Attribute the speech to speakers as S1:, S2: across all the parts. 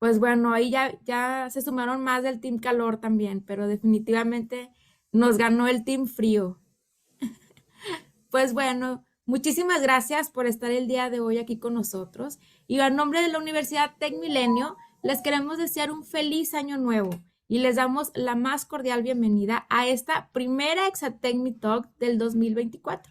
S1: Pues bueno, ahí ya se sumaron más del Team Calor también, pero definitivamente nos ganó el Team Frío. Pues bueno, muchísimas gracias por estar el día de hoy aquí con nosotros. Y a nombre de la Universidad Tec Milenio, les queremos desear un feliz año nuevo y les damos la más cordial bienvenida a esta primera Exatech Talk del 2024.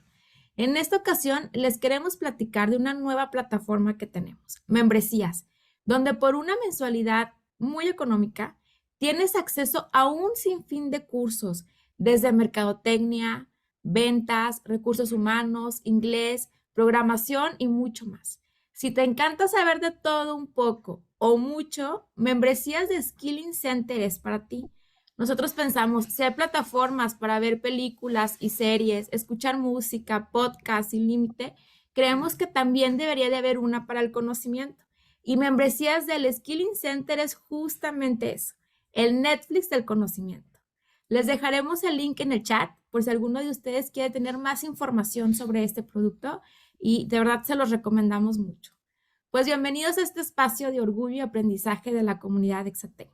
S1: En esta ocasión les queremos platicar de una nueva plataforma que tenemos, Membresías, donde por una mensualidad muy económica tienes acceso a un sinfín de cursos, desde mercadotecnia, ventas, recursos humanos, inglés, programación y mucho más. Si te encanta saber de todo un poco o mucho, Membresías de Skilling Center es para ti. Nosotros pensamos, si hay plataformas para ver películas y series, escuchar música, podcast sin límite, creemos que también debería de haber una para el conocimiento. Y Membresías del Skilling Center es justamente eso, el Netflix del conocimiento. Les dejaremos el link en el chat por si alguno de ustedes quiere tener más información sobre este producto y de verdad se los recomendamos mucho. Pues bienvenidos a este espacio de orgullo y aprendizaje de la comunidad de Exatech.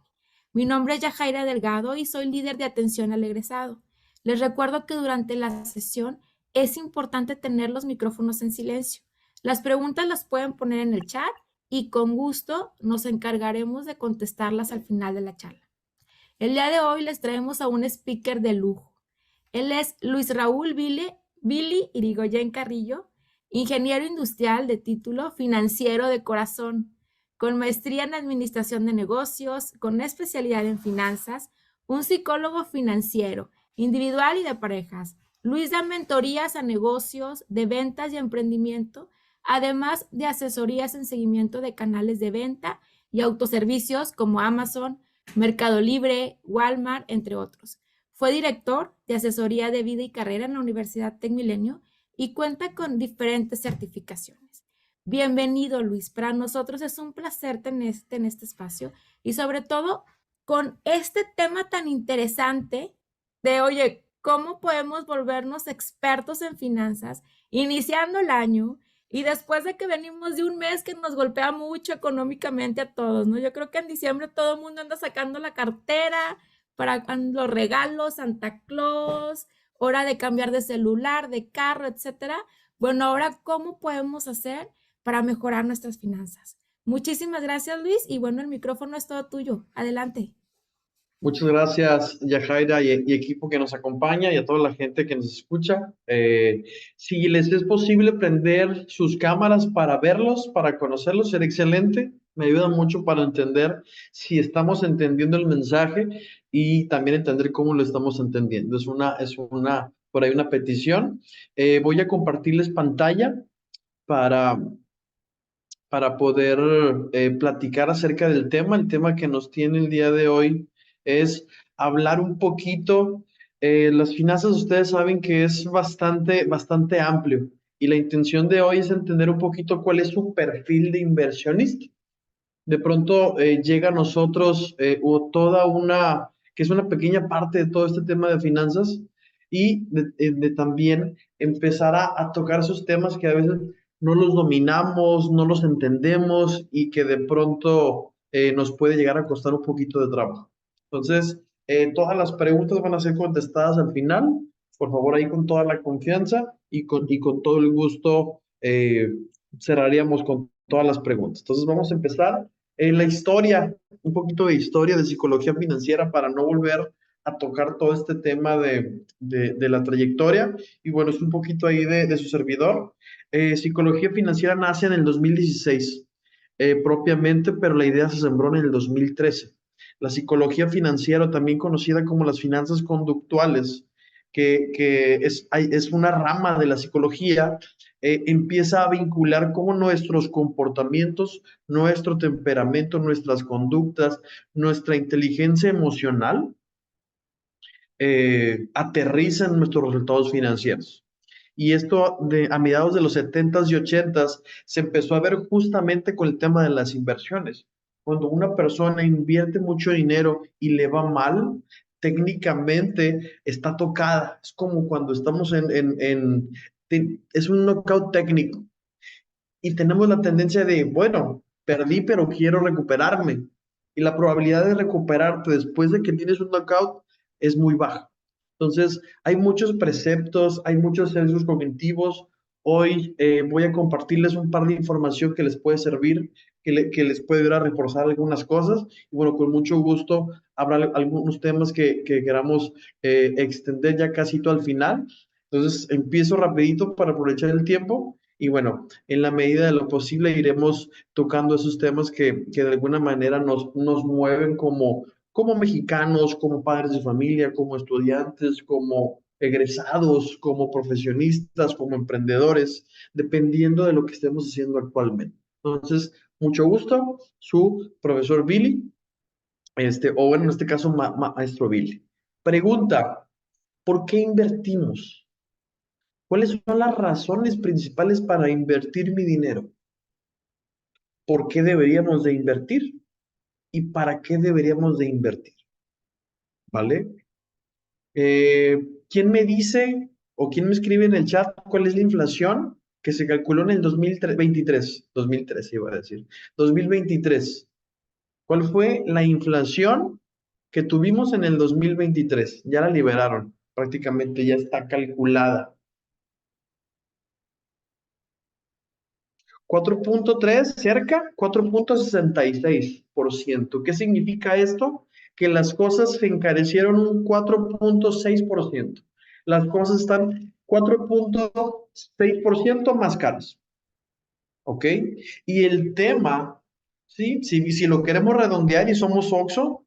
S1: Mi nombre es Yajaira Delgado y soy líder de atención al egresado. Les recuerdo que durante la sesión es importante tener los micrófonos en silencio. Las preguntas las pueden poner en el chat y con gusto nos encargaremos de contestarlas al final de la charla. El día de hoy les traemos a un speaker de lujo. Él es Luis Raúl Billy Irigoyen Carrillo, ingeniero industrial de título, financiero de corazón, con maestría en administración de negocios, con especialidad en finanzas, un psicólogo financiero, individual y de parejas. Luis da mentorías a negocios, de ventas y emprendimiento, además de asesorías en seguimiento de canales de venta y autoservicios como Amazon, Mercado Libre, Walmart, entre otros. Fue director de asesoría de vida y carrera en la Universidad Tec Milenio y cuenta con diferentes certificaciones. Bienvenido, Luis. Para nosotros es un placer tenerte en este espacio y sobre todo con este tema tan interesante de, oye, ¿cómo podemos volvernos expertos en finanzas iniciando el año y después de que venimos de un mes que nos golpea mucho económicamente a todos, ¿no? Yo creo que en diciembre todo el mundo anda sacando la cartera para los regalos, Santa Claus, hora de cambiar de celular, de carro, etcétera. Bueno, ahora, ¿cómo podemos hacer para mejorar nuestras finanzas? Muchísimas gracias, Luis, y bueno, el micrófono es todo tuyo. Adelante.
S2: Muchas gracias, Yajaira y equipo que nos acompaña y a toda la gente que nos escucha. Si les es posible prender sus cámaras para verlos, para conocerlos, será excelente. Me ayuda mucho para entender si estamos entendiendo el mensaje y también entender cómo lo estamos entendiendo. Por ahí una petición. Voy a compartirles pantalla para, para poder platicar acerca del tema. El tema que nos tiene el día de hoy es hablar un poquito. Las finanzas, ustedes saben que es bastante amplio y la intención de hoy es entender un poquito cuál es su perfil de inversionista. De pronto llega a nosotros o que es una pequeña parte de todo este tema de finanzas y de también empezar a tocar esos temas que a veces no los dominamos, no los entendemos y que de pronto nos puede llegar a costar un poquito de trabajo. Entonces, todas las preguntas van a ser contestadas al final. Por favor, ahí con toda la confianza y con todo el gusto cerraríamos con todas las preguntas. Entonces, vamos a empezar la historia, un poquito de historia de psicología financiera para no volver a tocar todo este tema de la trayectoria. Y bueno, es un poquito ahí de su servidor. Psicología financiera nace en el 2016 propiamente, pero la idea se sembró en el 2013. La psicología financiera, también conocida como las finanzas conductuales, que es una rama de la psicología, empieza a vincular cómo nuestros comportamientos, nuestro temperamento, nuestras conductas, nuestra inteligencia emocional aterrizan nuestros resultados financieros. Y esto a mediados de los 70s y 80s se empezó a ver justamente con el tema de las inversiones. Cuando una persona invierte mucho dinero y le va mal, técnicamente está tocada. Es como cuando estamos es un knockout técnico y tenemos la tendencia de, bueno, perdí, pero quiero recuperarme. y la probabilidad de recuperarte después de que tienes un knockout es muy baja. Entonces, hay muchos preceptos, hay muchos sesgos cognitivos. Hoy voy a compartirles un par de información que les puede servir, que les puede ayudar a reforzar algunas cosas. Y bueno, con mucho gusto habrá algunos temas que queramos extender ya casi todo al final. Entonces, empiezo rapidito para aprovechar el tiempo. Y bueno, en la medida de lo posible iremos tocando esos temas que de alguna manera nos mueven como mexicanos, como padres de familia, como estudiantes, como egresados, como profesionistas, como emprendedores, dependiendo de lo que estemos haciendo actualmente. Entonces, mucho gusto, su profesor Billy, o bueno, en este caso, maestro Billy. Pregunta, ¿por qué invertimos? ¿Cuáles son las razones principales para invertir mi dinero? ¿Por qué deberíamos de invertir? ¿Y para qué deberíamos de invertir? ¿Vale? ¿Quién me dice o quién me escribe en el chat cuál es la inflación que se calculó en el 2023 iba a decir, 2023? ¿Cuál fue la inflación que tuvimos en el 2023? Ya la liberaron, prácticamente ya está calculada. 4.3 cerca, 4.66%. ¿Qué significa esto? Que las cosas se encarecieron un 4.6%. Las cosas están 4.6% más caras. ¿Ok? Y el tema, ¿sí? Si lo queremos redondear y somos Oxxo,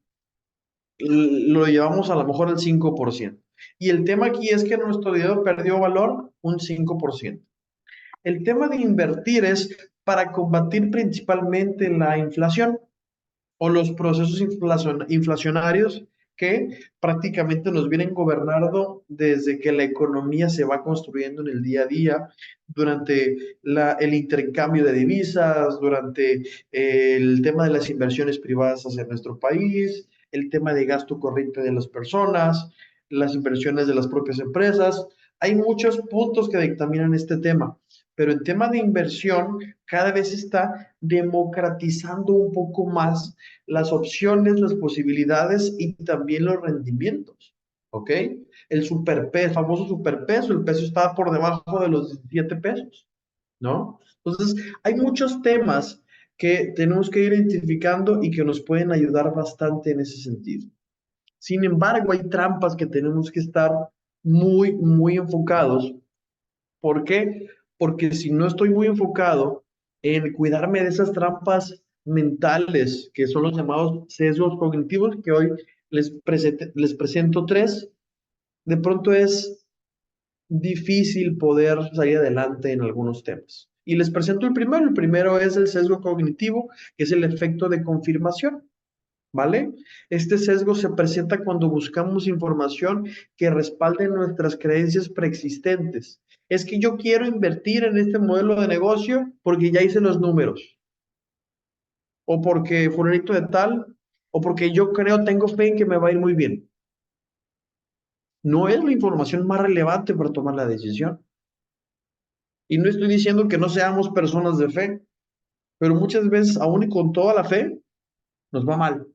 S2: lo llevamos a lo mejor al 5%. Y el tema aquí es que nuestro dinero perdió valor un 5%. El tema de invertir es para combatir principalmente la inflación o los procesos inflacionarios que prácticamente nos vienen gobernando desde que la economía se va construyendo en el día a día, durante el intercambio de divisas, durante el tema de las inversiones privadas hacia nuestro país, el tema de gasto corriente de las personas, las inversiones de las propias empresas. Hay muchos puntos que dictaminan este tema, pero en tema de inversión cada vez se está democratizando un poco más las opciones, las posibilidades y también los rendimientos. ¿Ok? El superpeso, famoso superpeso, el peso está por debajo de los 17 pesos, ¿no? Entonces, hay muchos temas que tenemos que ir identificando y que nos pueden ayudar bastante en ese sentido. Sin embargo, hay trampas que tenemos que estar muy, muy enfocados. ¿Por qué? Porque si no estoy muy enfocado en cuidarme de esas trampas mentales, que son los llamados sesgos cognitivos, que hoy les presento tres, de pronto es difícil poder salir adelante en algunos temas. Y les presento el primero. El primero es el sesgo cognitivo, que es el efecto de confirmación. ¿Vale? Este sesgo se presenta cuando buscamos información que respalde nuestras creencias preexistentes. Es que yo quiero invertir en este modelo de negocio porque ya hice los números, o porque fulanito de tal, o porque yo creo, tengo fe en que me va a ir muy bien. No es la información más relevante para tomar la decisión. Y no estoy diciendo que no seamos personas de fe, pero muchas veces, aún y con toda la fe, nos va mal.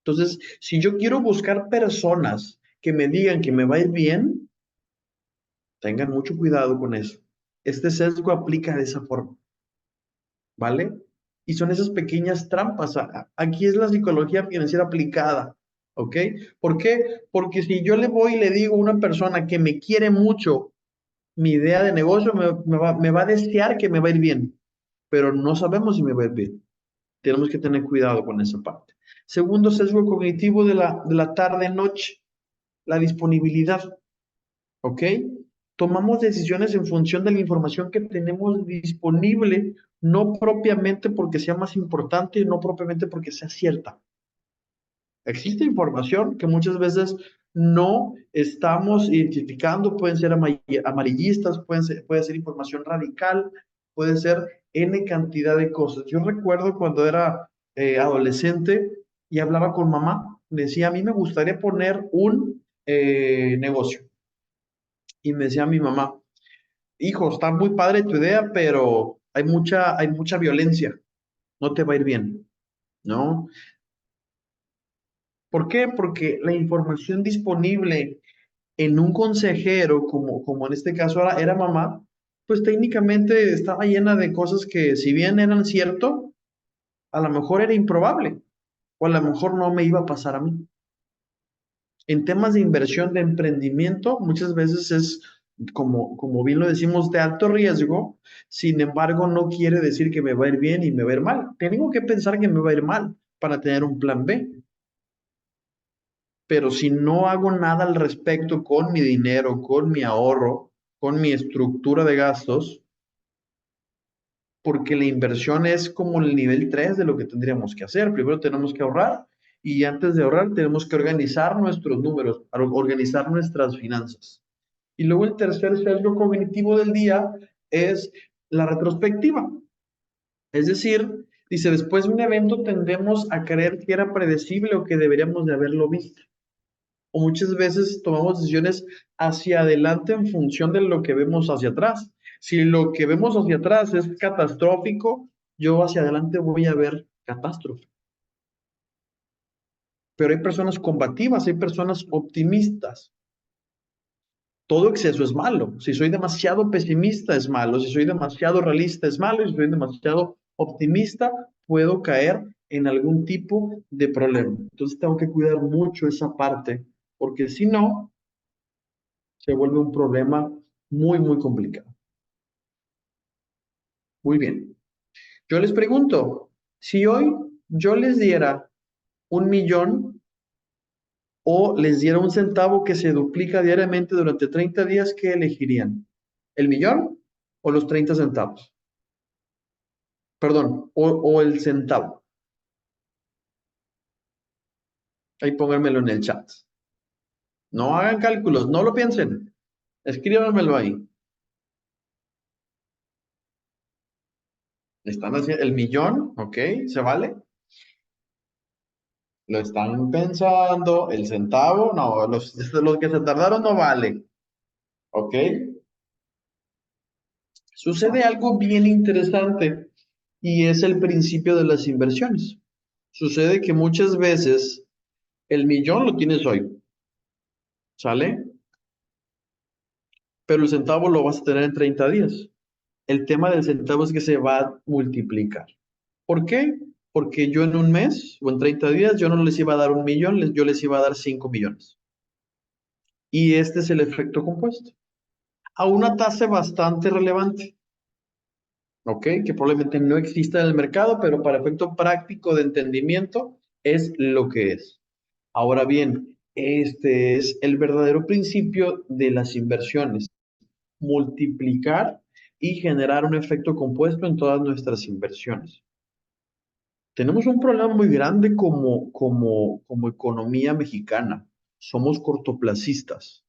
S2: Entonces, si yo quiero buscar personas que me digan que me va a ir bien, tengan mucho cuidado con eso. Este sesgo aplica de esa forma, ¿vale? Y son esas pequeñas trampas. Aquí es la psicología financiera aplicada, ¿ok? ¿Por qué? Porque si yo le voy y le digo a una persona que me quiere mucho mi idea de negocio, me va a desear que me va a ir bien, pero no sabemos si me va a ir bien. Tenemos que tener cuidado con esa parte. Segundo sesgo cognitivo de la tarde-noche, la disponibilidad. ¿Ok? Tomamos decisiones en función de la información que tenemos disponible, no propiamente porque sea más importante, no propiamente porque sea cierta. Existe información que muchas veces no estamos identificando, pueden ser amarillistas, puede ser información radical, puede ser N cantidad de cosas. Yo recuerdo cuando era adolescente y hablaba con mamá, decía, a mí me gustaría poner un negocio. Y me decía mi mamá, hijo, está muy padre tu idea, pero hay mucha violencia, no te va a ir bien. ¿no? ¿Por qué? Porque la información disponible en un consejero, como en este caso era mamá, pues técnicamente estaba llena de cosas que si bien eran cierto, a lo mejor era improbable o a lo mejor no me iba a pasar a mí. En temas de inversión, de emprendimiento, muchas veces es, como bien lo decimos, de alto riesgo, sin embargo, no quiere decir que me va a ir bien y me va a ir mal. Tengo que pensar que me va a ir mal para tener un plan B. Pero si no hago nada al respecto con mi dinero, con mi ahorro, con mi estructura de gastos, porque la inversión es como el nivel 3 de lo que tendríamos que hacer. Primero tenemos que ahorrar y antes de ahorrar tenemos que organizar nuestros números, organizar nuestras finanzas. Y luego el tercer sesgo cognitivo del día es la retrospectiva. Es decir, dice, después de un evento tendemos a creer que era predecible o que deberíamos de haberlo visto. O muchas veces tomamos decisiones hacia adelante en función de lo que vemos hacia atrás. Si lo que vemos hacia atrás es catastrófico, yo hacia adelante voy a ver catástrofe. Pero hay personas combativas, hay personas optimistas. Todo exceso es malo. Si soy demasiado pesimista es malo. Si soy demasiado realista es malo. Y si soy demasiado optimista, puedo caer en algún tipo de problema. Entonces tengo que cuidar mucho esa parte, porque si no, se vuelve un problema muy, muy complicado. Muy bien. Yo les pregunto, si hoy yo les diera 1 millón o les diera un centavo que se duplica diariamente durante 30 días, ¿qué elegirían? ¿El millón o los 30 centavos? Perdón, o el centavo. Ahí pónganmelo en el chat. No hagan cálculos, no lo piensen. Escríbanmelo ahí. Están haciendo el millón, ¿ok? ¿Se vale? Lo están pensando, el centavo, no, los que se tardaron no vale, ¿ok? Sucede algo bien interesante y es el principio de las inversiones. Sucede que muchas veces el millón lo tienes hoy, ¿sale? Pero el centavo lo vas a tener en 30 días. El tema del centavo es que se va a multiplicar. ¿Por qué? Porque yo en un mes o en 30 días yo no les iba a dar 1 millón, yo les iba a dar 5 millones. Y este es el efecto compuesto. A una tasa bastante relevante, ¿ok? Que probablemente no exista en el mercado, pero para efecto práctico de entendimiento es lo que es. Ahora bien, este es el verdadero principio de las inversiones, multiplicar y generar un efecto compuesto en todas nuestras inversiones. Tenemos un problema muy grande como economía mexicana. Somos cortoplacistas.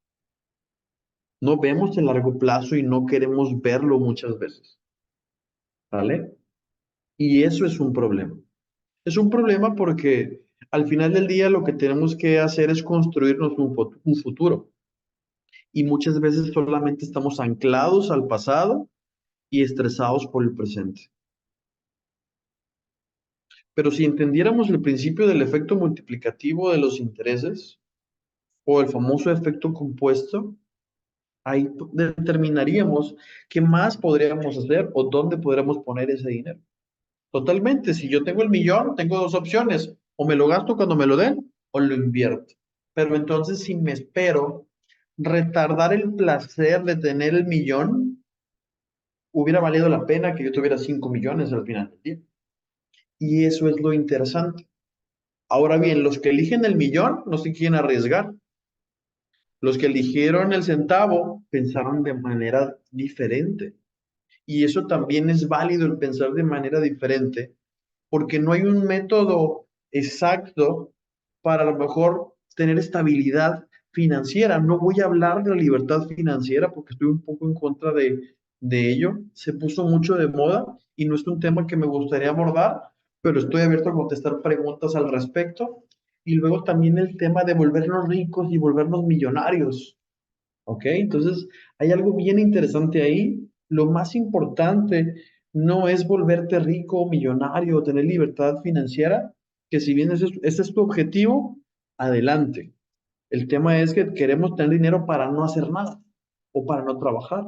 S2: No vemos el largo plazo y no queremos verlo muchas veces. ¿Vale? Y eso es un problema. Es un problema porque al final del día lo que tenemos que hacer es construirnos un futuro. Y muchas veces solamente estamos anclados al pasado y estresados por el presente. Pero si entendiéramos el principio del efecto multiplicativo de los intereses o el famoso efecto compuesto, ahí determinaríamos qué más podríamos hacer o dónde podríamos poner ese dinero. Totalmente, si yo tengo el millón, tengo dos opciones, o me lo gasto cuando me lo den o lo invierto. Pero entonces si me espero retardar el placer de tener el millón, hubiera valido la pena que yo tuviera 5 millones al final del día. Y eso es lo interesante. Ahora bien, los que eligen el millón no se quieren arriesgar. Los que eligieron el centavo pensaron de manera diferente. Y eso también es válido el pensar de manera diferente, porque no hay un método exacto para a lo mejor tener estabilidad financiera. No voy a hablar de la libertad financiera porque estoy un poco en contra de ello. Se puso mucho de moda y no es un tema que me gustaría abordar, pero estoy abierto a contestar preguntas al respecto. Y luego también el tema de volvernos ricos y volvernos millonarios. ¿Ok? Entonces, hay algo bien interesante ahí. Lo más importante no es volverte rico, millonario o tener libertad financiera, que si bien ese es tu objetivo, adelante. El tema es que queremos tener dinero para no hacer nada o para no trabajar.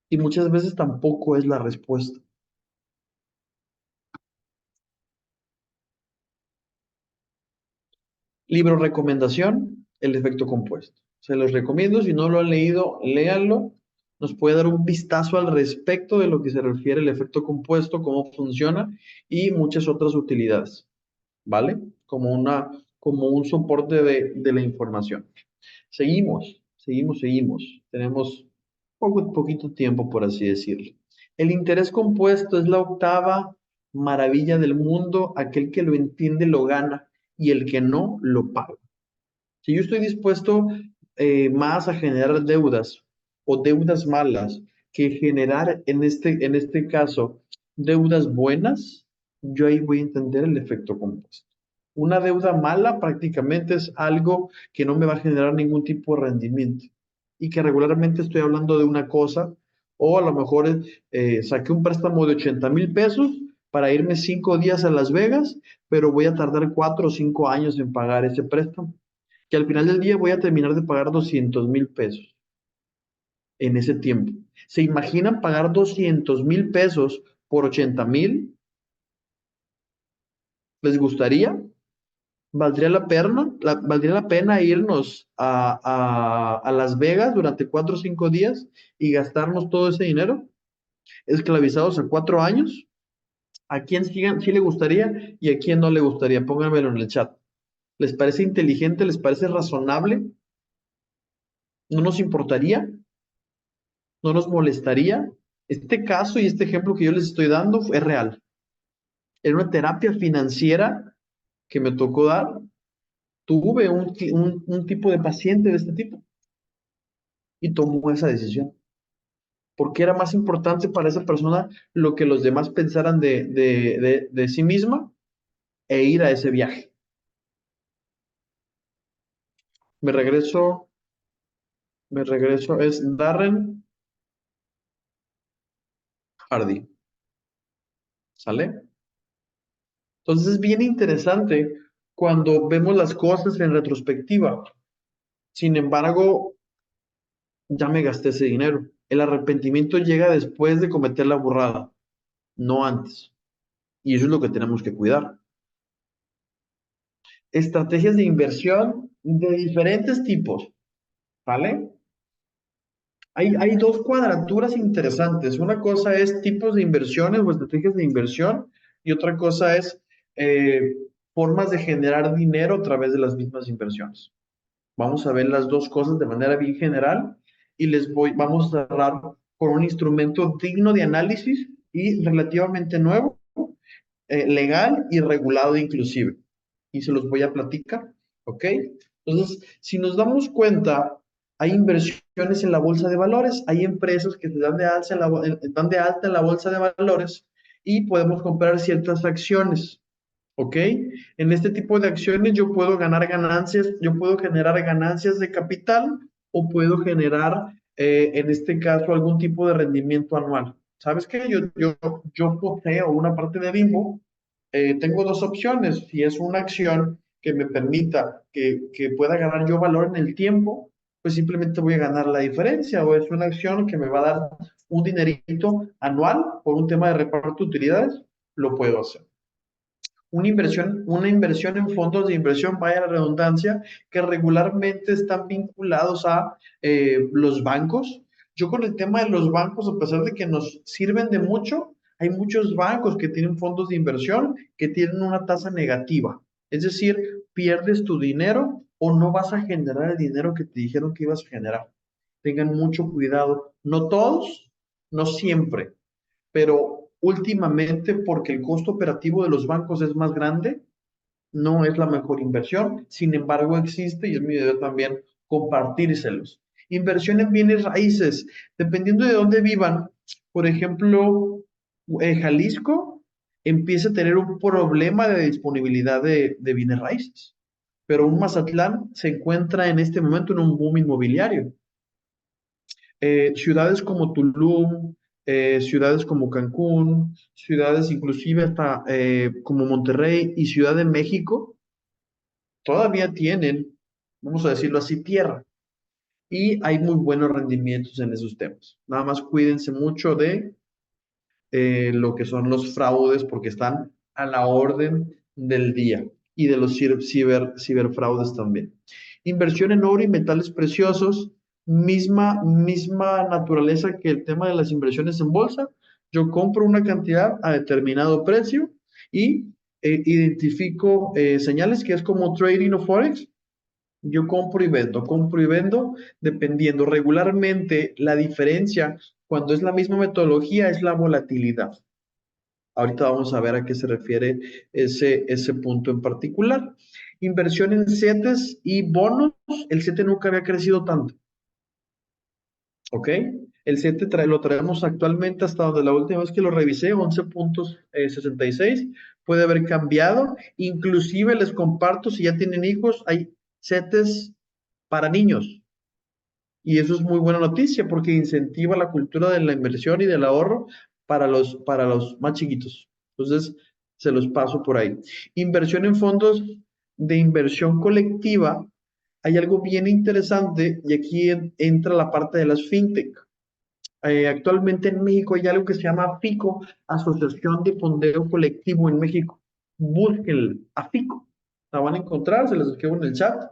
S2: Y muchas veces tampoco es la respuesta. Libro recomendación, El efecto compuesto. Se los recomiendo, si no lo han leído, léanlo. Nos puede dar un vistazo al respecto de lo que se refiere al efecto compuesto, cómo funciona y muchas otras utilidades, ¿vale? Como un soporte de la información. Seguimos. Tenemos poquito tiempo, por así decirlo. El interés compuesto es la octava maravilla del mundo. Aquel que lo entiende lo gana y el que no lo paga. Si yo estoy dispuesto más a generar deudas o deudas malas que generar en este caso deudas buenas, yo ahí voy a entender el efecto compuesto. Una deuda mala prácticamente es algo que no me va a generar ningún tipo de rendimiento y que regularmente estoy hablando de una cosa o a lo mejor saqué un préstamo de 80,000 pesos para irme 5 días a Las Vegas, pero voy a tardar 4 o 5 años en pagar ese préstamo, que al final del día voy a terminar de pagar 200,000 pesos en ese tiempo. ¿Se imaginan pagar 200,000 pesos por 80,000? ¿Les gustaría? ¿Valdría la pena irnos a Las Vegas durante 4 o 5 días y gastarnos todo ese dinero? ¿Esclavizados a 4 años? ¿A quién sí le gustaría y a quién no le gustaría? Pónganmelo en el chat. ¿Les parece inteligente? ¿Les parece razonable? ¿No nos importaría? ¿No nos molestaría? Este caso y este ejemplo que yo les estoy dando es real. Era una terapia financiera que me tocó dar. Tuve un tipo de paciente de este tipo y tomó esa decisión. Porque era más importante para esa persona lo que los demás pensaran de sí misma e ir a ese viaje. Me regreso, es Darren Hardy. ¿Sale? Entonces es bien interesante cuando vemos las cosas en retrospectiva. Sin embargo, ya me gasté ese dinero. El arrepentimiento llega después de cometer la burrada, no antes. Y eso es lo que tenemos que cuidar. Estrategias de inversión de diferentes tipos, ¿vale? Hay dos cuadraturas interesantes. Una cosa es tipos de inversiones o estrategias de inversión y otra cosa es eh, formas de generar dinero a través de las mismas inversiones. Vamos a ver las dos cosas de manera bien general y vamos a cerrar con un instrumento digno de análisis y relativamente nuevo, legal y regulado inclusive. Y se los voy a platicar, ¿ok? Entonces, si nos damos cuenta, hay inversiones en la bolsa de valores, hay empresas que se dan de alta dan de alta en la bolsa de valores y podemos comprar ciertas acciones. ¿Ok? En este tipo de acciones yo puedo ganar ganancias, yo puedo generar ganancias de capital o puedo generar, en este caso, algún tipo de rendimiento anual. ¿Sabes qué? Yo poseo una parte de Bimbo, tengo dos opciones. Si es una acción que me permita que pueda ganar yo valor en el tiempo, pues simplemente voy a ganar la diferencia. O es una acción que me va a dar un dinerito anual por un tema de reparto de utilidades, lo puedo hacer. Una inversión en fondos de inversión, vaya la redundancia, que regularmente están vinculados a los bancos. Yo con el tema de los bancos, a pesar de que nos sirven de mucho, hay muchos bancos que tienen fondos de inversión que tienen una tasa negativa. Es decir, pierdes tu dinero o no vas a generar el dinero que te dijeron que ibas a generar. Tengan mucho cuidado. No todos, no siempre, pero últimamente, porque el costo operativo de los bancos es más grande, no es la mejor inversión. Sin embargo, existe y es mi idea también compartírselos. Inversión en bienes raíces, dependiendo de dónde vivan. Por ejemplo, Jalisco empieza a tener un problema de disponibilidad de bienes raíces, pero un Mazatlán se encuentra en este momento en un boom inmobiliario. Ciudades como Tulum, ciudades como Cancún, ciudades inclusive hasta como Monterrey y Ciudad de México, todavía tienen, vamos a decirlo así, tierra. Y hay muy buenos rendimientos en esos temas. Nada más cuídense mucho de lo que son los fraudes porque están a la orden del día y de los ciberfraudes también. Inversión en oro y metales preciosos, misma naturaleza que el tema de las inversiones en bolsa. Yo compro una cantidad a determinado precio y identifico señales que es como trading o forex. Yo compro y vendo, dependiendo. Regularmente, la diferencia cuando es la misma metodología es la volatilidad. Ahorita vamos a ver a qué se refiere ese punto en particular. Inversión en CETES y bonos. El CETE nunca había crecido tanto, ¿ok? El CETE lo traemos actualmente hasta donde la última vez que lo revisé, 11.66. Puede haber cambiado. Inclusive les comparto, si ya tienen hijos, hay CETES para niños. Y eso es muy buena noticia porque incentiva la cultura de la inversión y del ahorro para los más chiquitos. Entonces, se los paso por ahí. Inversión en fondos de inversión colectiva. Hay algo bien interesante y aquí entra la parte de las fintech. Actualmente en México hay algo que se llama AFICO, Asociación de Fondeo Colectivo en México. Busquen AFICO. La van a encontrar, se les escribo en el chat.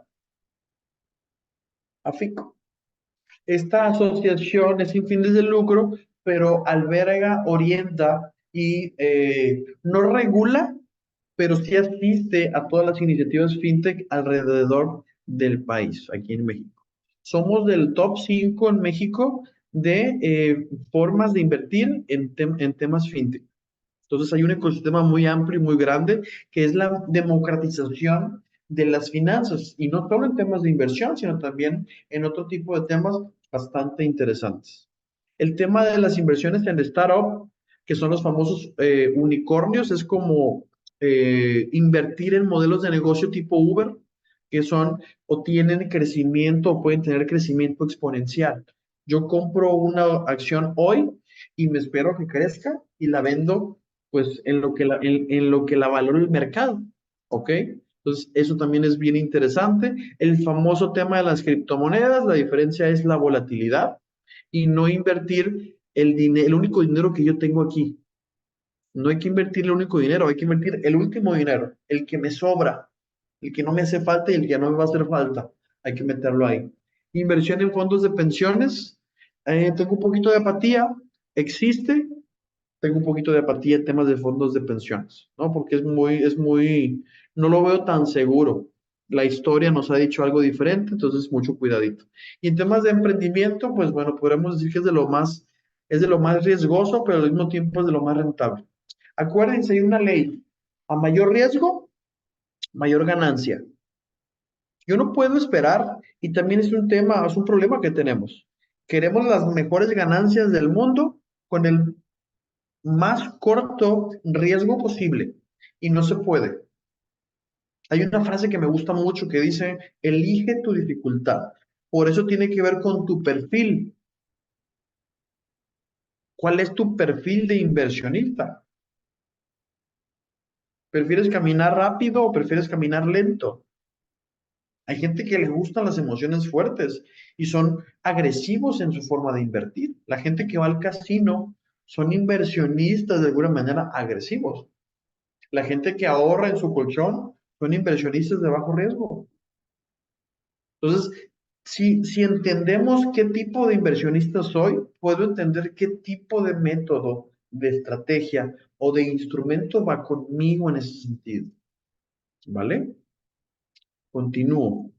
S2: AFICO. Esta asociación es sin fines de lucro, pero alberga, orienta y no regula, pero sí asiste a todas las iniciativas fintech alrededor del país, aquí en México. Somos del top 5 en México de formas de invertir en temas fintech. Entonces hay un ecosistema muy amplio y muy grande que es la democratización de las finanzas y no solo en temas de inversión, sino también en otro tipo de temas bastante interesantes. El tema de las inversiones en startup, que son los famosos unicornios, es como invertir en modelos de negocio tipo Uber, que son o tienen crecimiento o pueden tener crecimiento exponencial. Yo compro una acción hoy y me espero que crezca y la vendo pues en lo que la valora el mercado, ¿ok? Entonces, eso también es bien interesante. El famoso tema de las criptomonedas, la diferencia es la volatilidad y no invertir el único dinero que yo tengo aquí. No hay que invertir el único dinero, hay que invertir el último dinero, el que me sobra, el que no me hace falta y el que no me va a hacer falta. Hay que meterlo ahí. Inversión en fondos de pensiones. Tengo un poquito de apatía. Existe, tengo un poquito de apatía en temas de fondos de pensiones, ¿no? Porque no lo veo tan seguro. La historia nos ha dicho algo diferente, entonces mucho cuidadito. Y en temas de emprendimiento, pues bueno, podríamos decir que es de lo más riesgoso, pero al mismo tiempo es de lo más rentable. Acuérdense, hay una ley. A mayor riesgo, mayor ganancia. Yo no puedo esperar, y también es un tema, es un problema que tenemos. Queremos las mejores ganancias del mundo con el más corto riesgo posible y no se puede. Hay una frase que me gusta mucho que dice, elige tu dificultad. Por eso tiene que ver con tu perfil. ¿Cuál es tu perfil de inversionista? ¿Prefieres caminar rápido o prefieres caminar lento? Hay gente que le gustan las emociones fuertes y son agresivos en su forma de invertir. La gente que va al casino son inversionistas de alguna manera agresivos. La gente que ahorra en su colchón son inversionistas de bajo riesgo. Entonces, si entendemos qué tipo de inversionista soy, puedo entender qué tipo de método, de estrategia o de instrumento va conmigo en ese sentido. ¿Vale? Continúo.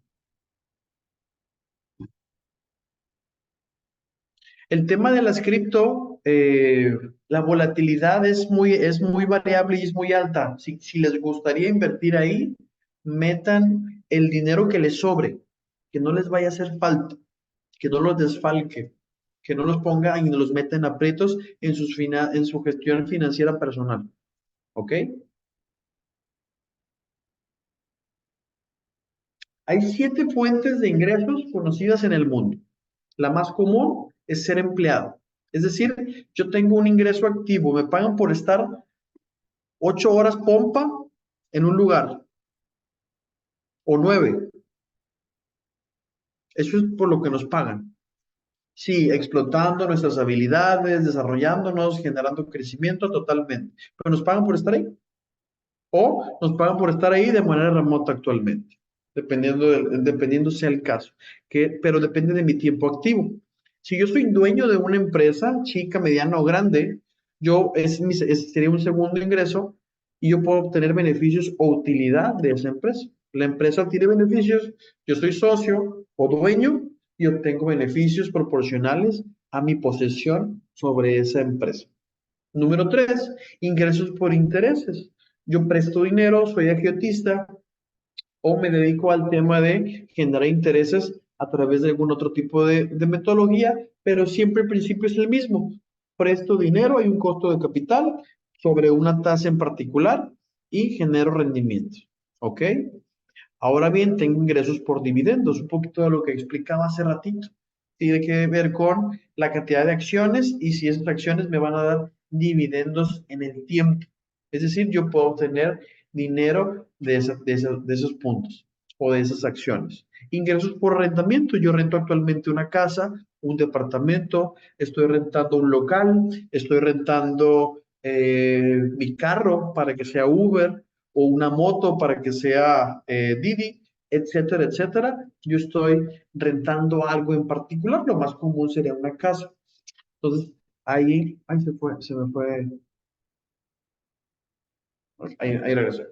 S2: El tema de las cripto, la volatilidad es muy variable y es muy alta. Si les gustaría invertir ahí, metan el dinero que les sobre, que no les vaya a hacer falta, que no los desfalque, que no los ponga y no los meta en aprietos en su gestión financiera personal. ¿Ok? Hay 7 fuentes de ingresos conocidas en el mundo. La más común es ser empleado. Es decir, yo tengo un ingreso activo, me pagan por estar 8 horas pompa en un lugar o 9. Eso es por lo que nos pagan. Sí, explotando nuestras habilidades, desarrollándonos, generando crecimiento totalmente. Pero nos pagan por estar ahí. O nos pagan por estar ahí de manera remota actualmente, dependiendo sea el caso, pero depende de mi tiempo activo. Si yo soy dueño de una empresa, chica, mediana o grande, sería un segundo ingreso y yo puedo obtener beneficios o utilidad de esa empresa. La empresa obtiene beneficios, yo soy socio o dueño y obtengo beneficios proporcionales a mi posesión sobre esa empresa. Número tres, ingresos por intereses. Yo presto dinero, soy agiotista o me dedico al tema de generar intereses a través de algún otro tipo de metodología, pero siempre el principio es el mismo. Presto dinero, hay un costo de capital sobre una tasa en particular y genero rendimiento. ¿Ok? Ahora bien, tengo ingresos por dividendos, un poquito de lo que explicaba hace ratito. Tiene que ver con la cantidad de acciones y si esas acciones me van a dar dividendos en el tiempo. Es decir, yo puedo obtener dinero de esos puntos o de esas acciones. Ingresos por arrendamiento. Yo rento actualmente una casa, un departamento, estoy rentando un local, estoy rentando mi carro para que sea Uber o una moto para que sea Didi, etcétera, etcétera. Yo estoy rentando algo en particular, lo más común sería una casa. Entonces, ahí se me fue, ahí regresé.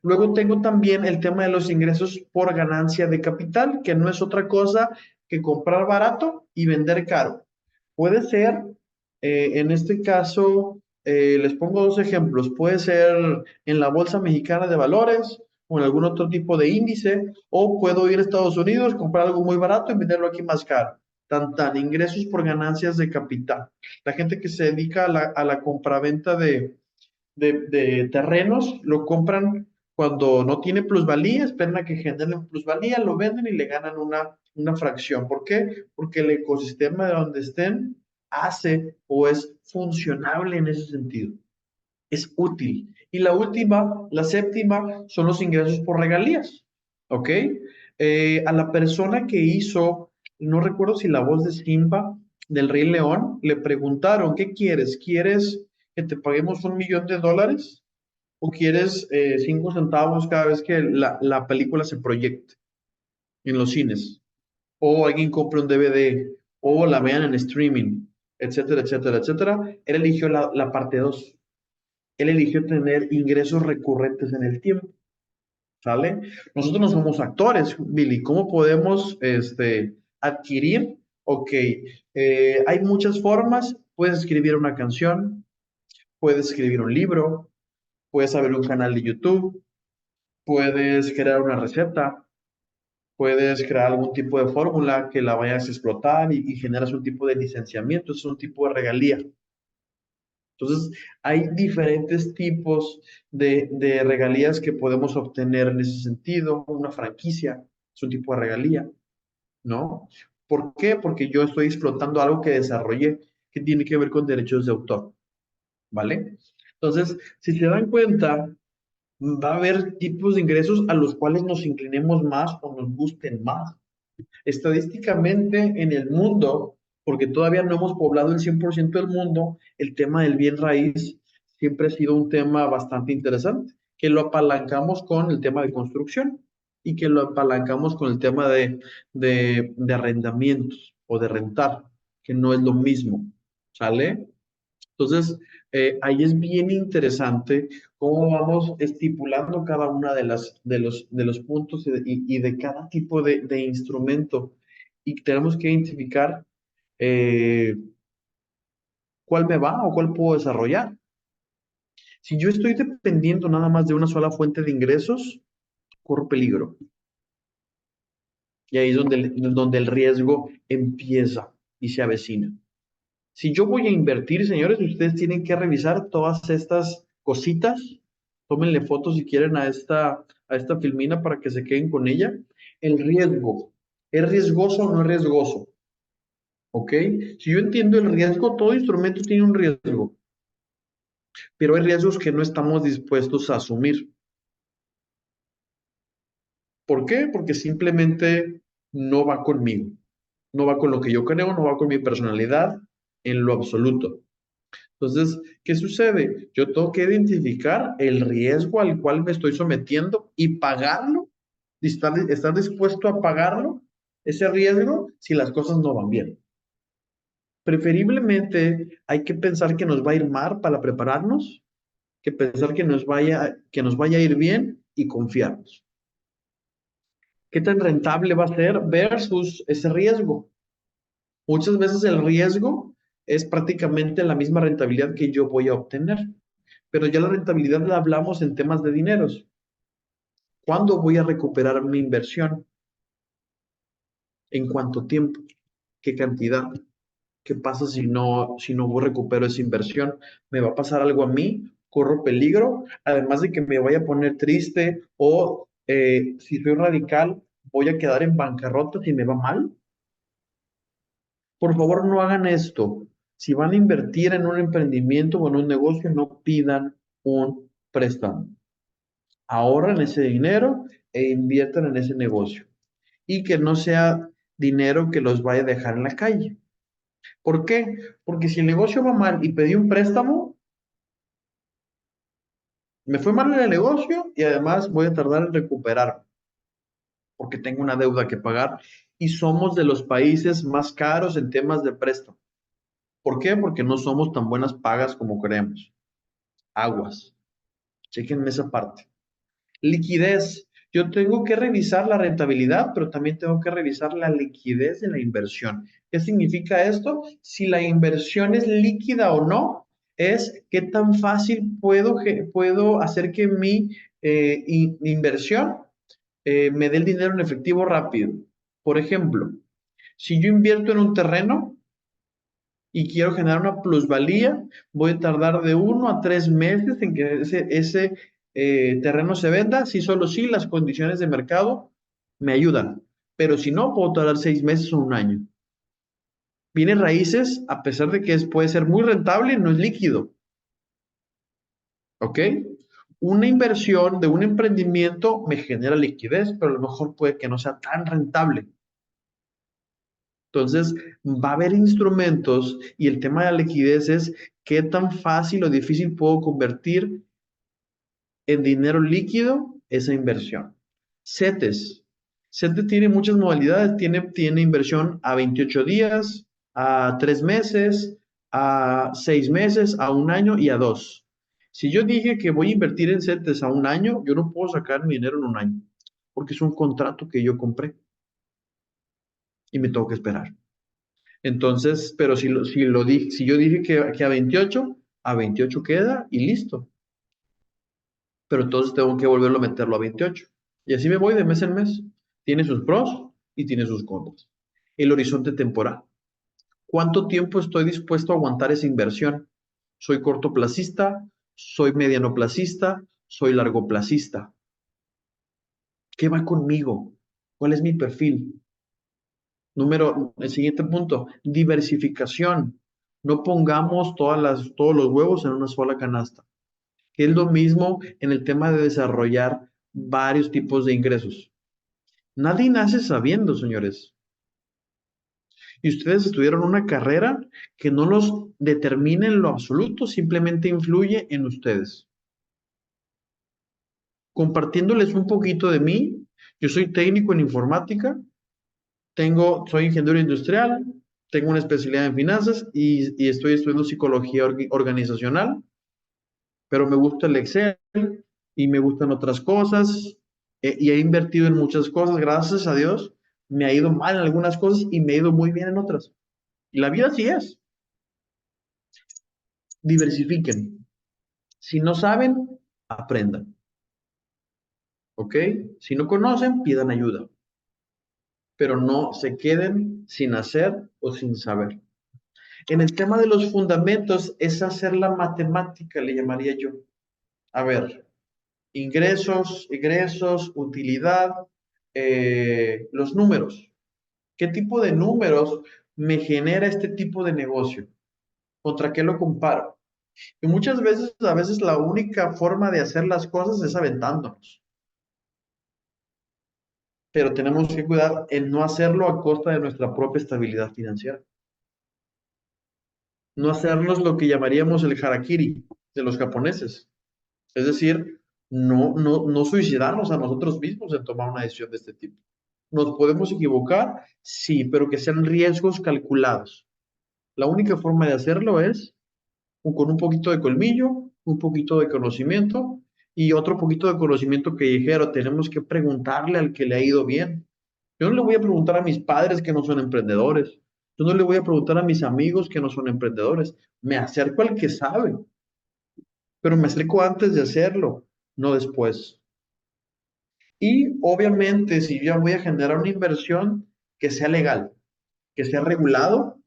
S2: Luego tengo también el tema de los ingresos por ganancia de capital, que no es otra cosa que comprar barato y vender caro. Puede ser, en este caso, les pongo dos ejemplos. Puede ser en la Bolsa Mexicana de Valores o en algún otro tipo de índice, o puedo ir a Estados Unidos, comprar algo muy barato y venderlo aquí más caro. Ingresos por ganancias de capital. La gente que se dedica a la compraventa de terrenos, lo compran cuando no tiene plusvalía, esperan a que generen plusvalía, lo venden y le ganan una fracción. ¿Por qué? Porque el ecosistema de donde estén hace o es funcionable en ese sentido. Es útil. Y la última, la séptima, son los ingresos por regalías. ¿Ok? A la persona que hizo, no recuerdo si la voz de Simba del Rey León, le preguntaron, ¿qué quieres? ¿Quieres que te paguemos $1 millón? ¿O quieres 5 centavos cada vez que la película se proyecte en los cines? O alguien compre un DVD, o la vean en streaming, etcétera, etcétera, etcétera. Él eligió la parte 2. Él eligió tener ingresos recurrentes en el tiempo, ¿sale? Nosotros no somos actores, Billy. ¿Cómo podemos adquirir? Ok, hay muchas formas. Puedes escribir una canción, puedes escribir un libro, puedes abrir un canal de YouTube, puedes crear una receta, puedes crear algún tipo de fórmula que la vayas a explotar y generas un tipo de licenciamiento, es un tipo de regalía. Entonces, hay diferentes tipos de regalías que podemos obtener en ese sentido. Una franquicia es un tipo de regalía, ¿no? ¿Por qué? Porque yo estoy explotando algo que desarrollé que tiene que ver con derechos de autor, ¿vale? Entonces, si se dan cuenta, va a haber tipos de ingresos a los cuales nos inclinemos más o nos gusten más. Estadísticamente en el mundo, porque todavía no hemos poblado el 100% del mundo, el tema del bien raíz siempre ha sido un tema bastante interesante, que lo apalancamos con el tema de construcción y que lo apalancamos con el tema de arrendamientos o de rentar, que no es lo mismo, ¿sale? Entonces, ahí es bien interesante cómo vamos estipulando cada una de los puntos y de cada tipo de instrumento. Y tenemos que identificar eh, cuál me va o cuál puedo desarrollar. Si yo estoy dependiendo nada más de una sola fuente de ingresos, corro peligro. Y ahí es donde el riesgo empieza y se avecina. Si yo voy a invertir, señores, ustedes tienen que revisar todas estas cositas. Tómenle fotos si quieren a esta filmina para que se queden con ella. El riesgo. ¿Es riesgoso o no es riesgoso? ¿ok? Si yo entiendo el riesgo, todo instrumento tiene un riesgo, pero hay riesgos que no estamos dispuestos a asumir. ¿Por qué? Porque simplemente no va conmigo, no va con lo que yo creo, no va con mi personalidad en lo absoluto. Entonces, ¿qué sucede? Yo tengo que identificar el riesgo al cual me estoy sometiendo y pagarlo, y estar dispuesto a pagarlo, ese riesgo, si las cosas no van bien. Preferiblemente hay que pensar que nos va a ir mal para prepararnos, que pensar que nos vaya a ir bien y confiarnos. ¿Qué tan rentable va a ser versus ese riesgo? Muchas veces el riesgo es prácticamente la misma rentabilidad que yo voy a obtener, pero ya la rentabilidad la hablamos en temas de dineros. ¿Cuándo voy a recuperar mi inversión? ¿En cuánto tiempo? ¿Qué cantidad? ¿Qué pasa si no recupero esa inversión? ¿Me va a pasar algo a mí? ¿Corro peligro? Además de que me vaya a poner triste o si soy radical, voy a quedar en bancarrota si me va mal. Por favor, no hagan esto. Si van a invertir en un emprendimiento o en un negocio, no pidan un préstamo. Ahorren ese dinero e inviertan en ese negocio. Y que no sea dinero que los vaya a dejar en la calle. ¿Por qué? Porque si el negocio va mal y pedí un préstamo, me fue mal en el negocio y además voy a tardar en recuperar porque tengo una deuda que pagar y somos de los países más caros en temas de préstamo. ¿Por qué? Porque no somos tan buenas pagas como creemos. Aguas. Chequen esa parte. Liquidez. Yo tengo que revisar la rentabilidad, pero también tengo que revisar la liquidez de la inversión. ¿Qué significa esto? Si la inversión es líquida o no, es qué tan fácil puedo hacer que mi inversión me dé el dinero en efectivo rápido. Por ejemplo, si yo invierto en un terreno, y quiero generar una plusvalía, voy a tardar de 1 a 3 meses en que ese terreno se venda, si solo si las condiciones de mercado me ayudan, pero si no, puedo tardar 6 meses o un año. Bienes raíces, a pesar de que puede ser muy rentable, no es líquido, ¿ok? Una inversión de un emprendimiento me genera liquidez, pero a lo mejor puede que no sea tan rentable. Entonces, va a haber instrumentos y el tema de la liquidez es qué tan fácil o difícil puedo convertir en dinero líquido esa inversión. CETES. CETES tiene muchas modalidades, tiene inversión a 28 días, a 3 meses, a 6 meses, a un año y a 2. Si yo dije que voy a invertir en CETES a un año, yo no puedo sacar mi dinero en un año, porque es un contrato que yo compré y me tengo que esperar. Entonces, pero si yo dije que a 28 queda y listo. Pero entonces tengo que volverlo a meterlo a 28. Y así me voy de mes en mes. Tiene sus pros y tiene sus contras. El horizonte temporal. ¿Cuánto tiempo estoy dispuesto a aguantar esa inversión? ¿Soy cortoplacista? ¿Soy medianoplacista? ¿Soy largoplacista? ¿Qué va conmigo? ¿Cuál es mi perfil? El siguiente punto, diversificación. No pongamos todos los huevos en una sola canasta, que es lo mismo en el tema de desarrollar varios tipos de ingresos. Nadie nace sabiendo, señores. Y ustedes estudiaron una carrera que no los determina en lo absoluto, simplemente influye en ustedes. Compartiéndoles un poquito de mí, yo soy técnico en informática, soy ingeniero industrial, tengo una especialidad en finanzas y estoy estudiando psicología organizacional, pero me gusta el Excel y me gustan otras cosas y he invertido en muchas cosas, gracias a Dios. Me ha ido mal en algunas cosas y me ha ido muy bien en otras. Y la vida así es. Diversifiquen. Si no saben, aprendan. ¿Ok? Si no conocen, pidan ayuda. Pero no se queden sin hacer o sin saber. En el tema de los fundamentos es hacer la matemática, le llamaría yo. A ver, ingresos, egresos, utilidad, los números. ¿Qué tipo de números me genera este tipo de negocio? ¿Contra qué lo comparo? Y muchas veces, a veces la única forma de hacer las cosas es aventándonos, pero tenemos que cuidar en no hacerlo a costa de nuestra propia estabilidad financiera. No hacernos lo que llamaríamos el harakiri de los japoneses. Es decir, no suicidarnos a nosotros mismos en tomar una decisión de este tipo. ¿Nos podemos equivocar? Sí, pero que sean riesgos calculados. La única forma de hacerlo es con un poquito de colmillo, un poquito de conocimiento y otro poquito de conocimiento callejero. Tenemos que preguntarle al que le ha ido bien. Yo no le voy a preguntar a mis padres que no son emprendedores. Yo no le voy a preguntar a mis amigos que no son emprendedores. Me acerco al que sabe, pero me acerco antes de hacerlo, no después. Y obviamente, si yo ya voy a generar una inversión, que sea legal, que sea regulado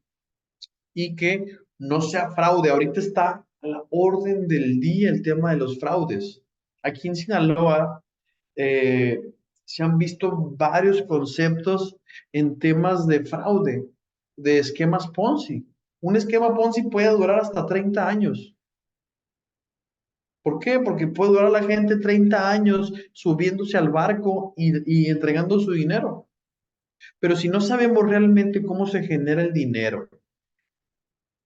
S2: y que no sea fraude. Ahorita está a la orden del día el tema de los fraudes. Aquí en Sinaloa se han visto varios conceptos en temas de fraude, de esquemas Ponzi. Un esquema Ponzi puede durar hasta 30 años. ¿Por qué? Porque puede durar la gente 30 años subiéndose al barco y entregando su dinero. Pero si no sabemos realmente cómo se genera el dinero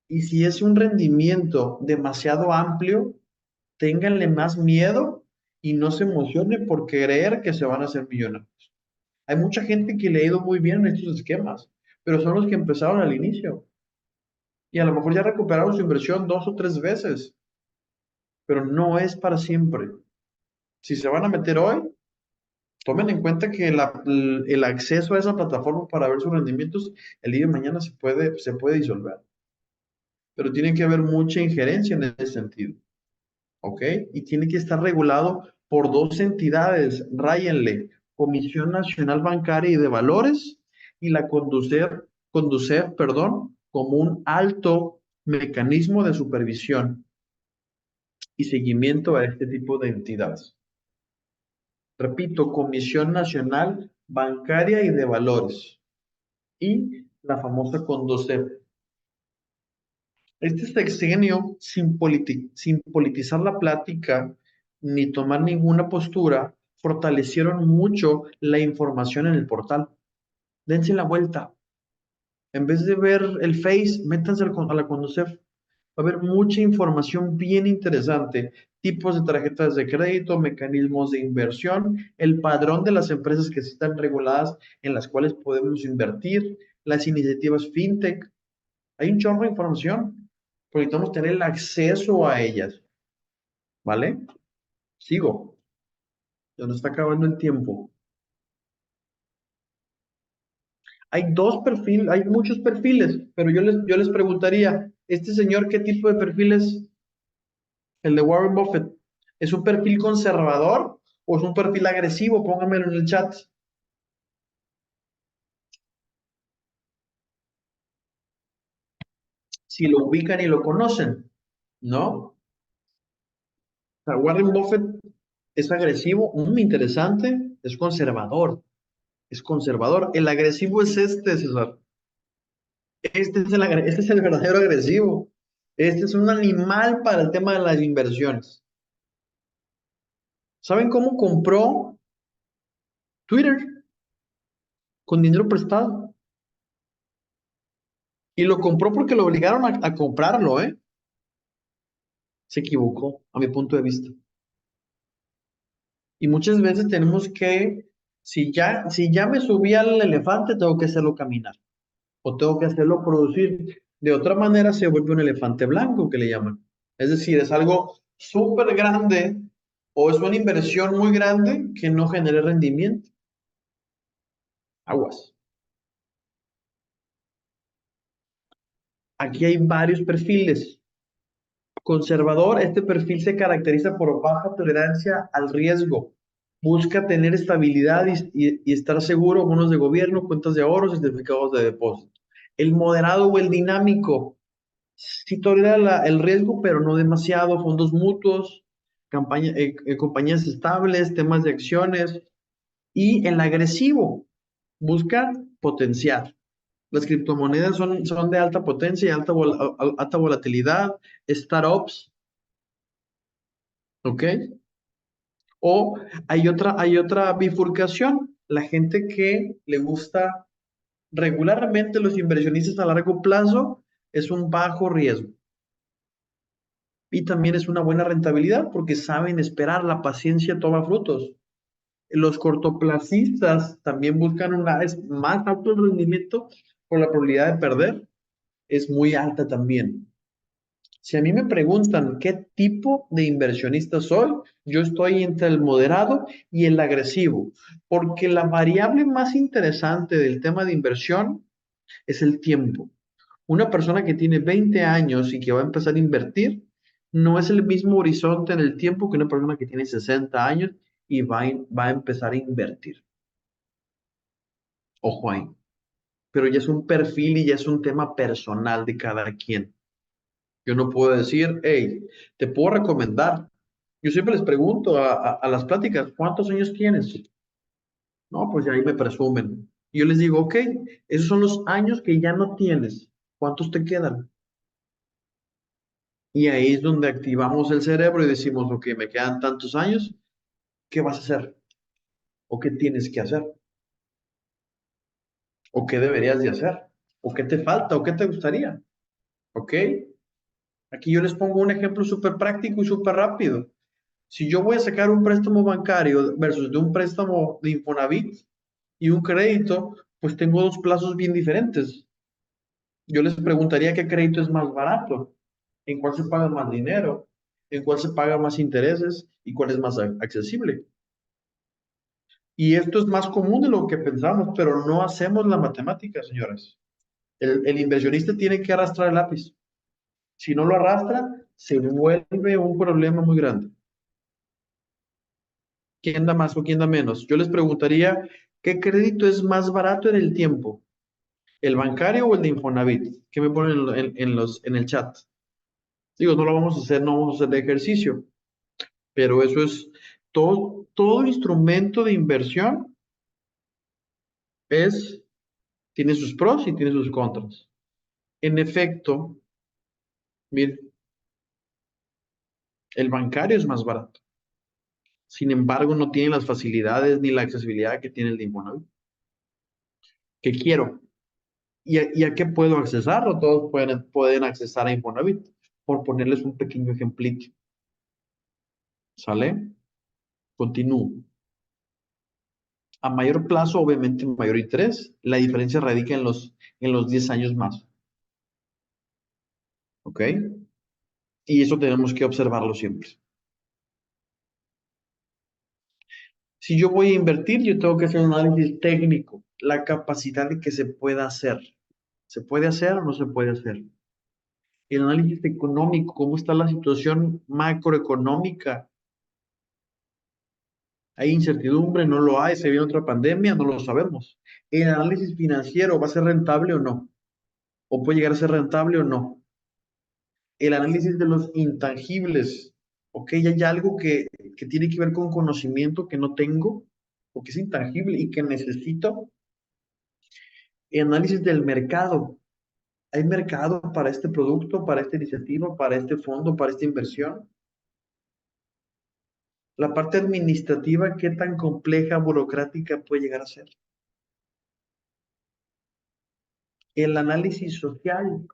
S2: y si es un rendimiento demasiado amplio, ténganle más miedo y no se emocionen por creer que se van a hacer millonarios. Hay mucha gente que le ha ido muy bien en estos esquemas, pero son los que empezaron al inicio y a lo mejor ya recuperaron su inversión 2 o 3 veces, pero no es para siempre. Si se van a meter hoy, tomen en cuenta que el acceso a esa plataforma para ver sus rendimientos el día de mañana se puede disolver, pero tiene que haber mucha injerencia en ese sentido, ¿ok? Y tiene que estar regulado por dos entidades, ráyenle, Comisión Nacional Bancaria y de Valores y la Conducef, perdón, como un alto mecanismo de supervisión y seguimiento a este tipo de entidades. Repito, Comisión Nacional Bancaria y de Valores y la famosa Conducef. Este sexenio, sin politizar la plática ni tomar ninguna postura, fortalecieron mucho la información en el portal. Dense la vuelta. En vez de ver el Face, métanse a la Conducef. Va a haber mucha información bien interesante, tipos de tarjetas de crédito, mecanismos de inversión, el padrón de las empresas que sí están reguladas en las cuales podemos invertir, las iniciativas fintech. Hay un chorro de información, pero necesitamos tener el acceso a ellas, ¿vale? Sigo, ya nos está acabando el tiempo. Hay muchos perfiles, pero yo les preguntaría, ¿este señor qué tipo de perfil es? El de Warren Buffett. ¿Es un perfil conservador o es un perfil agresivo? Pónganmelo en el chat. Si lo ubican y lo conocen, ¿no? O sea, Warren Buffett es agresivo, muy interesante, es conservador. Es conservador. El agresivo es este, César. Este es el verdadero agresivo. Este es un animal para el tema de las inversiones. ¿Saben cómo compró Twitter? Con dinero prestado. Y lo compró porque lo obligaron a comprarlo, ¿eh? Se equivocó, a mi punto de vista. Y muchas veces tenemos que, si ya me subí al elefante, tengo que hacerlo caminar o tengo que hacerlo producir. De otra manera se vuelve un elefante blanco que le llaman. Es decir, es algo súper grande o es una inversión muy grande que no genere rendimiento. Aguas. Aquí hay varios perfiles. Conservador, este perfil se caracteriza por baja tolerancia al riesgo. Busca tener estabilidad y estar seguro, bonos de gobierno, cuentas de ahorro, certificados de depósito. El moderado o el dinámico, sí tolera el riesgo, pero no demasiado. Fondos mutuos, compañías estables, temas de acciones. Y el agresivo, busca potenciar. Las criptomonedas son de alta potencia y alta volatilidad, startups, ¿ok? O hay otra bifurcación, la gente que le gusta regularmente los inversionistas a largo plazo es un bajo riesgo y también es una buena rentabilidad porque saben esperar, la paciencia toma frutos. Los cortoplacistas también buscan es más alto el rendimiento, por la probabilidad de perder es muy alta también. Si a mí me preguntan qué tipo de inversionista soy, yo estoy entre el moderado y el agresivo, porque la variable más interesante del tema de inversión es el tiempo. Una persona que tiene 20 años y que va a empezar a invertir, no es el mismo horizonte en el tiempo que una persona que tiene 60 años y va a empezar a invertir. Ojo ahí. Pero ya es un perfil y ya es un tema personal de cada quien. Yo no puedo decir, hey, te puedo recomendar. Yo siempre les pregunto a las pláticas, ¿cuántos años tienes? No, pues ya ahí me presumen. Y yo les digo, ok, esos son los años que ya no tienes. ¿Cuántos te quedan? Y ahí es donde activamos el cerebro y decimos, ok, me quedan tantos años, ¿qué vas a hacer? ¿O qué tienes que hacer? ¿O qué deberías de hacer? ¿O qué te falta? ¿O qué te gustaría? ¿Ok? Aquí yo les pongo un ejemplo súper práctico y súper rápido. Si yo voy a sacar un préstamo bancario versus de un préstamo de Infonavit y un crédito, pues tengo dos plazos bien diferentes. Yo les preguntaría qué crédito es más barato, en cuál se paga más dinero, en cuál se paga más intereses y cuál es más accesible. Y esto es más común de lo que pensamos, pero no hacemos la matemática, señores. El inversionista tiene que arrastrar el lápiz. Si no lo arrastra, se vuelve un problema muy grande. ¿Quién da más o quién da menos? Yo les preguntaría, ¿qué crédito es más barato en el tiempo? ¿El bancario o el de Infonavit? ¿Qué me ponen en el chat? Digo, no lo vamos a hacer, no vamos a hacer de ejercicio, pero eso es todo instrumento de inversión es, tiene sus pros y tiene sus contras. En efecto, mire, el bancario es más barato. Sin embargo, no tiene las facilidades ni la accesibilidad que tiene el de Infonavit. ¿Qué quiero? ¿Y a qué puedo accesar? No todos pueden accesar a Infonavit, por ponerles un pequeño ejemplito. ¿Sale? Continúo. A mayor plazo, obviamente, mayor interés. La diferencia radica en los 10 años más. ¿Ok? Y eso tenemos que observarlo siempre. Si yo voy a invertir, yo tengo que hacer un análisis técnico, la capacidad de que se pueda hacer. ¿Se puede hacer o no se puede hacer? El análisis económico, cómo está la situación macroeconómica. ¿Hay incertidumbre? ¿No lo hay? ¿Se viene otra pandemia? No lo sabemos. El análisis financiero, ¿va a ser rentable o no? ¿O puede llegar a ser rentable o no? El análisis de los intangibles. ¿Ok? Hay algo que tiene que ver con conocimiento que no tengo, o que es intangible y que necesito. El análisis del mercado. ¿Hay mercado para este producto, para esta iniciativa, para este fondo, para esta inversión? La parte administrativa, ¿qué tan compleja, burocrática puede llegar a ser? El análisis social.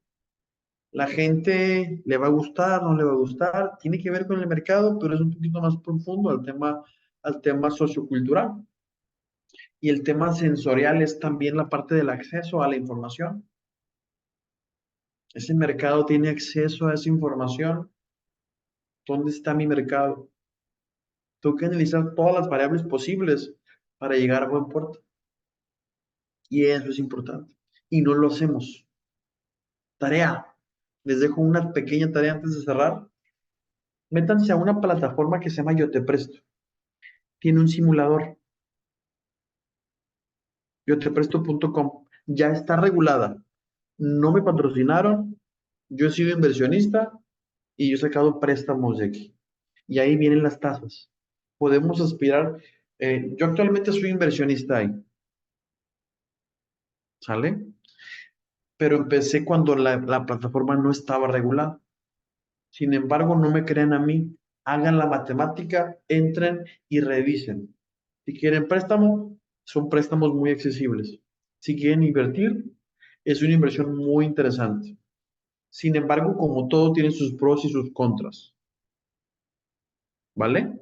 S2: La gente le va a gustar, no le va a gustar, tiene que ver con el mercado, pero es un poquito más profundo al tema sociocultural. Y el tema sensorial es también la parte del acceso a la información. Ese mercado tiene acceso a esa información. ¿Dónde está mi mercado? Tengo que analizar todas las variables posibles para llegar a buen puerto. Y eso es importante. Y no lo hacemos. Tarea. Les dejo una pequeña tarea antes de cerrar. Métanse a una plataforma que se llama Yo Te Presto. Tiene un simulador. Yotepresto.com. Ya está regulada. No me patrocinaron. Yo he sido inversionista y yo he sacado préstamos de aquí. Y ahí vienen las tasas. Podemos aspirar. Yo actualmente soy inversionista ahí. ¿Sale? pero empecé cuando la plataforma no estaba regulada. Sin embargo, no me crean a mí, hagan la matemática, entren y revisen. Si quieren préstamo, son préstamos muy accesibles. Si quieren invertir, es una inversión muy interesante. Sin embargo, como todo tiene sus pros y sus contras, ¿vale?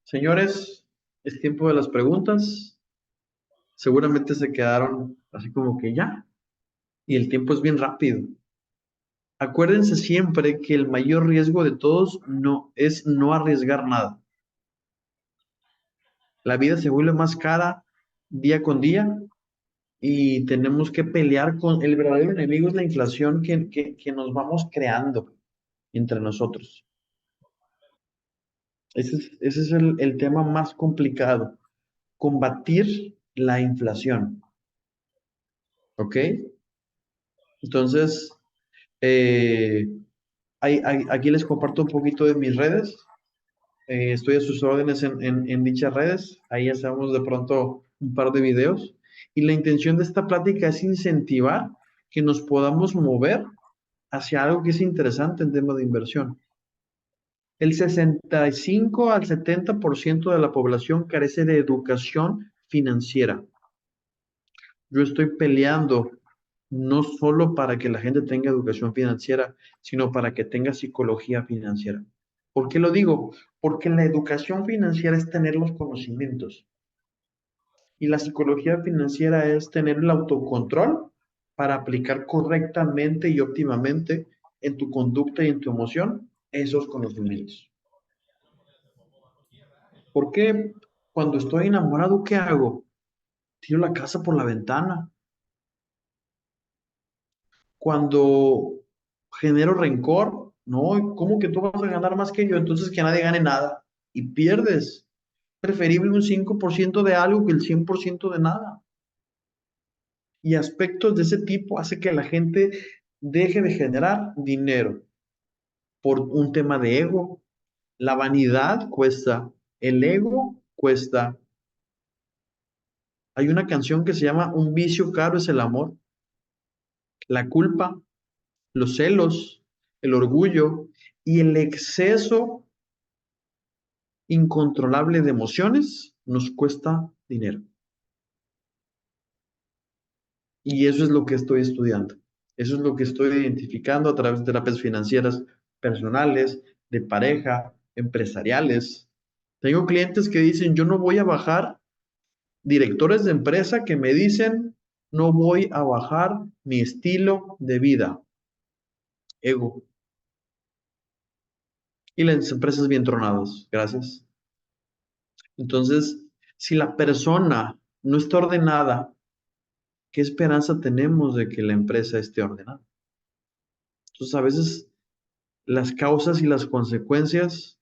S2: Señores, es tiempo de las preguntas. Seguramente se quedaron así como que ya, y el tiempo es bien rápido. Acuérdense siempre que el mayor riesgo de todos no es no arriesgar nada. La vida se vuelve más cara día con día y tenemos que pelear con el verdadero enemigo es la inflación que nos vamos creando entre nosotros. Ese es el tema más complicado, combatir la inflación, ¿ok? Entonces, eh, aquí les comparto un poquito de mis redes. Estoy a sus órdenes en dichas redes. Ahí hacemos de pronto un par de videos. Y la intención de esta plática es incentivar que nos podamos mover hacia algo que es interesante en tema de inversión. El 65 al 70% de la población carece de educación financiera. Yo estoy peleando no solo para que la gente tenga educación financiera, sino para que tenga psicología financiera. ¿Por qué lo digo? Porque la educación financiera es tener los conocimientos y la psicología financiera es tener el autocontrol para aplicar correctamente y óptimamente en tu conducta y en tu emoción esos conocimientos. ¿Por qué cuando estoy enamorado, qué hago? Tiro la casa por la ventana. Cuando genero rencor, no, ¿cómo que tú vas a ganar más que yo? Entonces que nadie gane nada y pierdes. Preferible un 5% de algo que el 100% de nada. Y aspectos de ese tipo hace que la gente deje de generar dinero por un tema de ego. La vanidad cuesta, el ego cuesta. Hay una canción que se llama Un vicio caro es el amor. La culpa, los celos, el orgullo y el exceso incontrolable de emociones nos cuesta dinero. Y eso es lo que estoy estudiando. Eso es lo que estoy identificando a través de terapias financieras personales, de pareja, empresariales. Tengo clientes que dicen, yo no voy a bajar, directores de empresa que me dicen, no voy a bajar mi estilo de vida, ego. Y las empresas bien tronadas, gracias. Entonces, si la persona no está ordenada, ¿qué esperanza tenemos de que la empresa esté ordenada? Entonces, a veces las causas y las consecuencias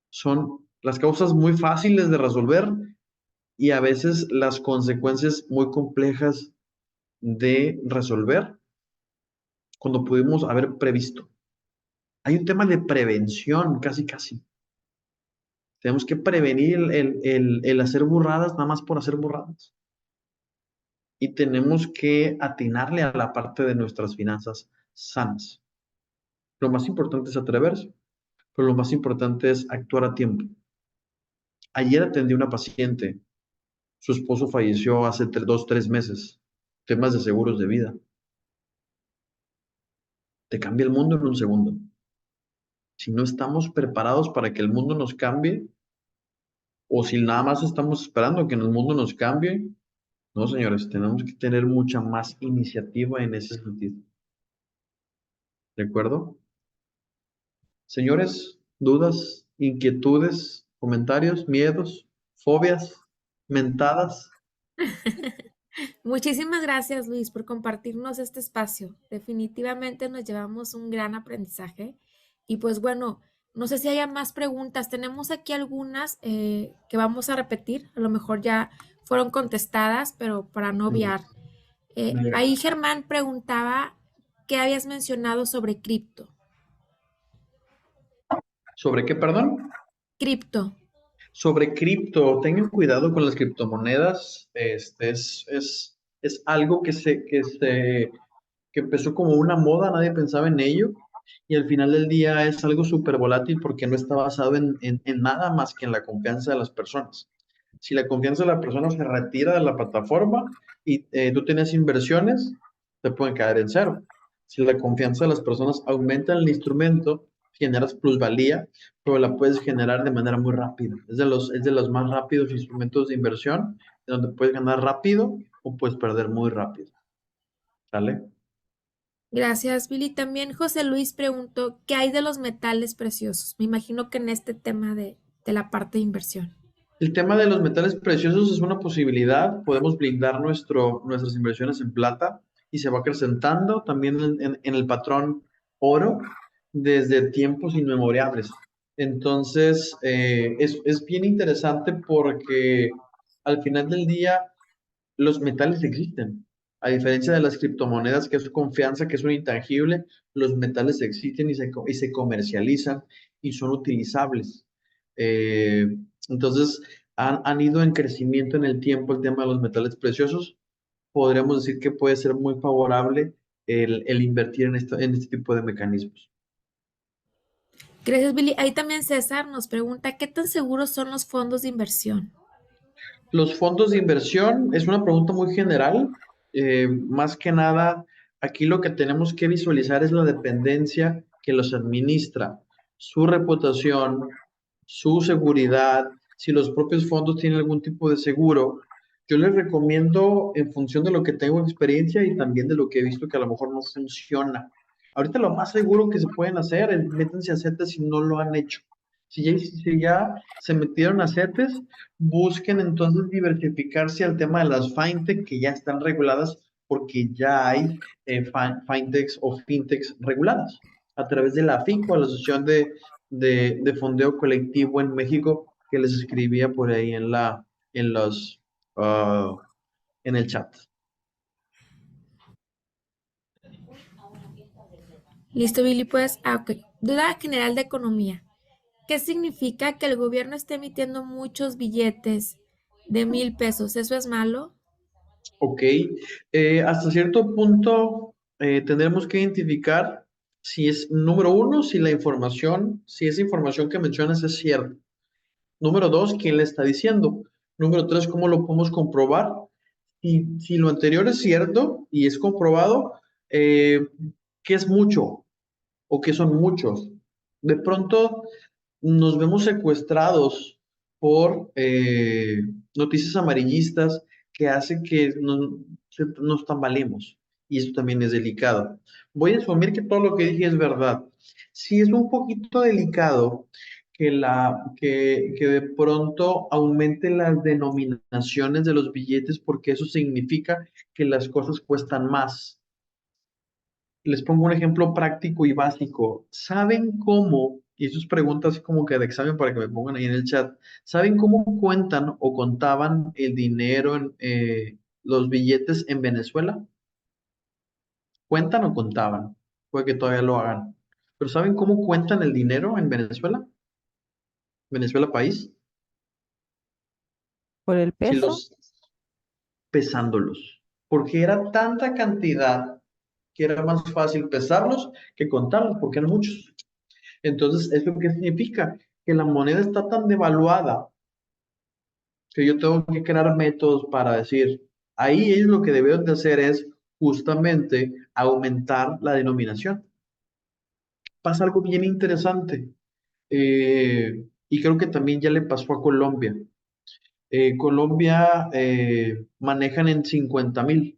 S2: son las causas muy fáciles de resolver y a veces las consecuencias muy complejas de resolver cuando pudimos haber previsto. Hay un tema de prevención, casi, casi. Tenemos que prevenir el hacer burradas nada más por hacer burradas. Y tenemos que atinarle a la parte de nuestras finanzas sanas. Lo más importante es atreverse, pero lo más importante es actuar a tiempo. Ayer atendí a una paciente, su esposo falleció hace 2, 3 meses, temas de seguros de vida. Te cambia el mundo en un segundo. Si no estamos preparados para que el mundo nos cambie, o si nada más estamos esperando que el mundo nos cambie, no, señores, tenemos que tener mucha más iniciativa en ese sentido. ¿De acuerdo? Señores, dudas, inquietudes, comentarios, miedos, fobias, mentadas.
S1: Muchísimas gracias, Luis, por compartirnos este espacio. Definitivamente nos llevamos un gran aprendizaje. Y pues bueno, no sé si haya más preguntas. Tenemos aquí algunas que vamos a repetir. A lo mejor ya fueron contestadas, pero para no obviar. Ahí Germán preguntaba qué habías mencionado sobre cripto.
S2: ¿Sobre qué, perdón?
S1: Cripto.
S2: Sobre cripto, tengan cuidado con las criptomonedas. Es algo que empezó como una moda, nadie pensaba en ello, y al final del día es algo súper volátil porque no está basado en nada más que en la confianza de las personas. Si la confianza de la persona se retira de la plataforma y tú tienes inversiones, te pueden caer en cero. Si la confianza de las personas aumenta en el instrumento, generas plusvalía, pero la puedes generar de manera muy rápida. Es de los más rápidos instrumentos de inversión, en donde puedes ganar rápido o puedes perder muy rápido. ¿Sale?
S1: Gracias, Billy. También José Luis preguntó, ¿qué hay de los metales preciosos? Me imagino que en este tema de la parte de inversión.
S2: El tema de los metales preciosos es una posibilidad. Podemos blindar nuestras inversiones en plata y se va acrecentando también en el patrón oro desde tiempos inmemorables. Entonces, es bien interesante porque al final del día los metales existen. A diferencia de las criptomonedas, que es confianza, que es un intangible, los metales existen y se comercializan y son utilizables. Eh, entonces, han ido en crecimiento en el tiempo el tema de los metales preciosos. Podríamos decir que puede ser muy favorable el invertir en este tipo de mecanismos.
S1: Gracias, Billy. Ahí también César nos pregunta, ¿qué tan seguros son los fondos de inversión?
S2: Los fondos de inversión es una pregunta muy general. Más que nada, aquí lo que tenemos que visualizar es la dependencia que los administra, su reputación, su seguridad, si los propios fondos tienen algún tipo de seguro. Yo les recomiendo en función de lo que tengo experiencia y también de lo que he visto que a lo mejor no funciona. Ahorita lo más seguro que se pueden hacer es métanse a CETES si no lo han hecho. Si ya se metieron a CETES, busquen entonces diversificarse al tema de las fintech que ya están reguladas porque ya hay fintechs o fintechs reguladas a través de la AFICO, la Asociación de Fondeo Colectivo en México, que les escribía por ahí en los, ah, en el chat.
S1: Listo, Billy, pues, ok. Duda general de economía. ¿Qué significa que el gobierno esté emitiendo muchos billetes de 1,000 pesos? ¿Eso es malo?
S2: Ok, hasta cierto punto tendremos que identificar si es, número uno, si la información, si esa información que mencionas es cierta. Número dos, ¿quién le está diciendo? Número tres, ¿cómo lo podemos comprobar? Y si lo anterior es cierto y es comprobado, ¿qué es mucho o qué son muchos? De pronto nos vemos secuestrados por noticias amarillistas que hacen que nos tambalemos. Y eso también es delicado. Voy a asumir que todo lo que dije es verdad. Sí es un poquito delicado que de pronto aumenten las denominaciones de los billetes porque eso significa que las cosas cuestan más. Les pongo un ejemplo práctico y básico. ¿Saben cómo? Y eso es pregunta así como que de examen para que me pongan ahí en el chat. ¿Saben cómo cuentan o contaban el dinero en los billetes en Venezuela? ¿Cuentan o contaban? Puede que todavía lo hagan. Pero ¿saben cómo cuentan el dinero en Venezuela? Venezuela país.
S3: Por el
S2: Si
S3: peso.
S2: los pesándolos. Porque era tanta cantidad que era más fácil pesarlos que contarlos, porque eran muchos. Entonces, ¿eso qué significa? Que la moneda está tan devaluada que yo tengo que crear métodos para decir, ahí ellos lo que deben de hacer es justamente aumentar la denominación. Pasa algo bien interesante y creo que también ya le pasó a Colombia. Colombia manejan en 50,000,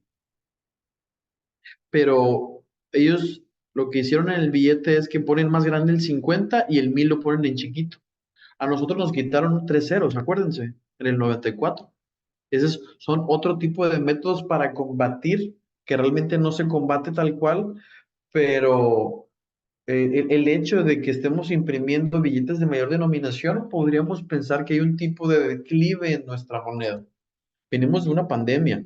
S2: pero ellos lo que hicieron en el billete es que ponen más grande el 50 y el 1,000 lo ponen en chiquito. A nosotros nos quitaron 3 ceros, acuérdense, en el 94. Esos son otro tipo de métodos para combatir, que realmente no se combate tal cual, pero el hecho de que estemos imprimiendo billetes de mayor denominación, podríamos pensar que hay un tipo de declive en nuestra moneda. Venimos de una pandemia.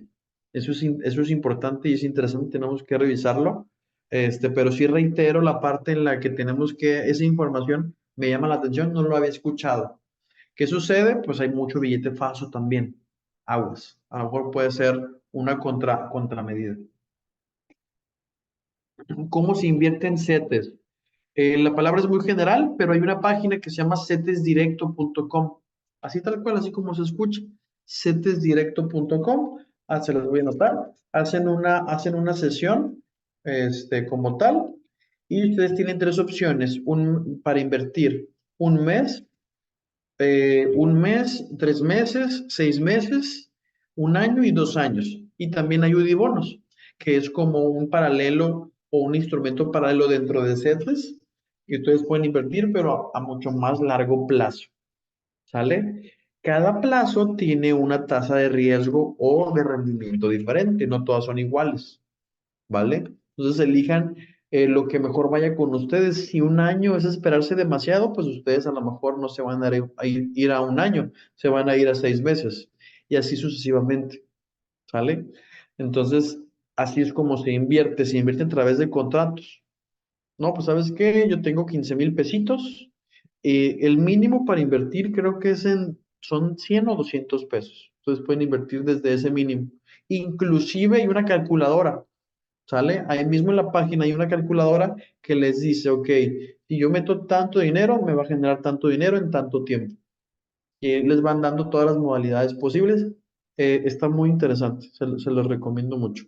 S2: Eso es importante y es interesante, tenemos que revisarlo. Pero sí reitero la parte en la que tenemos que, esa información me llama la atención, no lo había escuchado. ¿Qué sucede? Pues hay mucho billete falso también. aguas. A lo mejor puede ser una contramedida. ¿Cómo se invierte en CETES? La palabra es muy general, pero hay una página que se llama cetesdirecto.com. Así tal cual, así como se escucha. Cetesdirecto.com. Se las voy a anotar. Hacen una sesión como tal y ustedes tienen tres opciones para invertir. Un mes, 3 meses, 6 meses, un año y 2 años. Y también hay UDIBonos, que es como un paralelo o un instrumento paralelo dentro de CETES, que ustedes pueden invertir, pero a mucho más largo plazo. ¿Sale? Cada plazo tiene una tasa de riesgo o de rendimiento diferente, no todas son iguales. ¿Vale? Entonces elijan lo que mejor vaya con ustedes. Si un año es esperarse demasiado, pues ustedes a lo mejor no se van a ir a un año, se van a ir a 6 meses y así sucesivamente, ¿sale? Entonces, así es como se invierte a través de contratos. No, pues ¿sabes qué? Yo tengo 15,000 pesitos. El mínimo para invertir creo que son 100 o 200 pesos. Entonces pueden invertir desde ese mínimo. Inclusive hay una calculadora. ¿Sale? Ahí mismo en la página hay una calculadora que les dice, ok, si yo meto tanto dinero, me va a generar tanto dinero en tanto tiempo. Y les van dando todas las modalidades posibles. Está muy interesante, se los recomiendo mucho.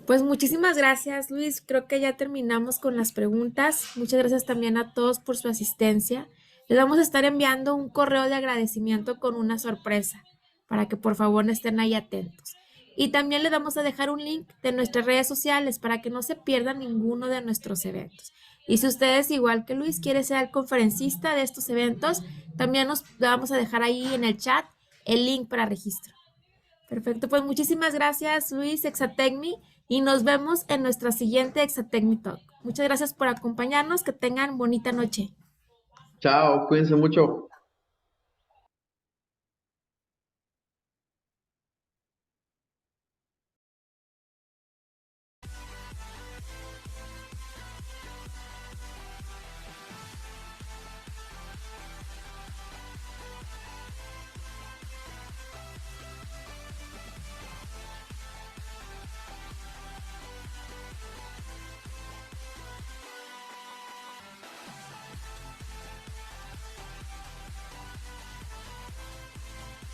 S1: Pues muchísimas gracias, Luis. Creo que ya terminamos con las preguntas. Muchas gracias también a todos por su asistencia. Les vamos a estar enviando un correo de agradecimiento con una sorpresa para que por favor estén ahí atentos. Y también les vamos a dejar un link de nuestras redes sociales para que no se pierdan ninguno de nuestros eventos. Y si ustedes, igual que Luis, quiere ser el conferencista de estos eventos, también nos vamos a dejar ahí en el chat el link para registro. Perfecto, pues muchísimas gracias, Luis, Exatecmi, y nos vemos en nuestra siguiente Exatecmi Talk. Muchas gracias por acompañarnos, que tengan bonita noche.
S2: Chao, cuídense mucho.